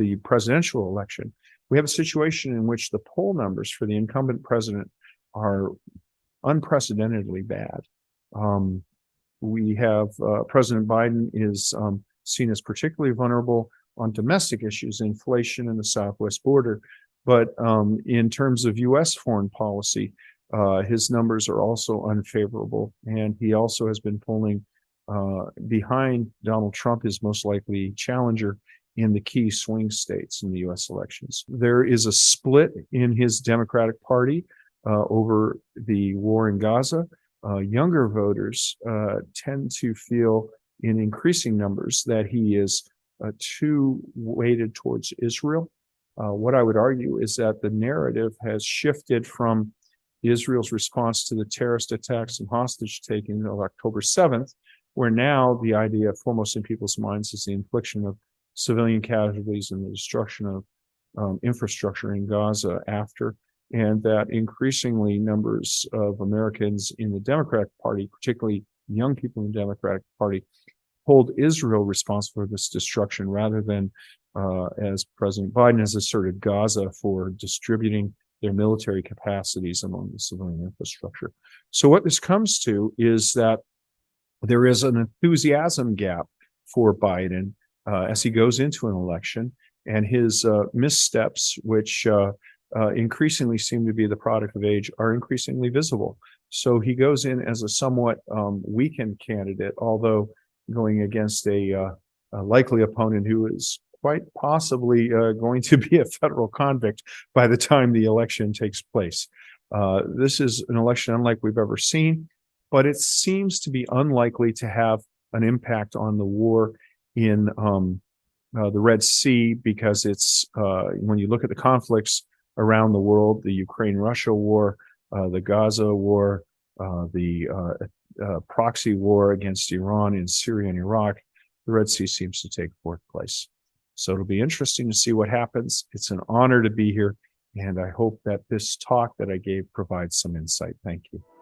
the presidential election, we have a situation in which the poll numbers for the incumbent president are unprecedentedly bad. We have President Biden is seen as particularly vulnerable on domestic issues, inflation in the southwest border. But in terms of U.S. foreign policy, his numbers are also unfavorable. And he also has been polling behind Donald Trump, his most likely challenger, in the key swing states in the U.S. elections. There is a split in his Democratic Party over the war in Gaza. Younger voters tend to feel in increasing numbers that he is too weighted towards Israel. What I would argue is that the narrative has shifted from Israel's response to the terrorist attacks and hostage taking of October 7th, where now the idea foremost in people's minds is the infliction of civilian casualties and the destruction of infrastructure in Gaza after, and that increasingly numbers of Americans in the Democratic Party, particularly young people in the Democratic Party, hold Israel responsible for this destruction rather than, as President Biden has asserted, Gaza for distributing their military capacities among the civilian infrastructure. So what this comes to is that there is an enthusiasm gap for Biden as he goes into an election, and his missteps, which increasingly seem to be the product of age, are increasingly visible. So he goes in as a somewhat weakened candidate, although going against a likely opponent who is quite possibly going to be a federal convict by the time the election takes place. This is an election unlike we've ever seen, but it seems to be unlikely to have an impact on the war in the Red Sea, because it's when you look at the conflicts around the world, the Ukraine-Russia war, the Gaza war, the proxy war against Iran in Syria and Iraq, the Red Sea seems to take fourth place. So it'll be interesting to see what happens. It's an honor to be here, and I hope that this talk that I gave provides some insight. Thank you.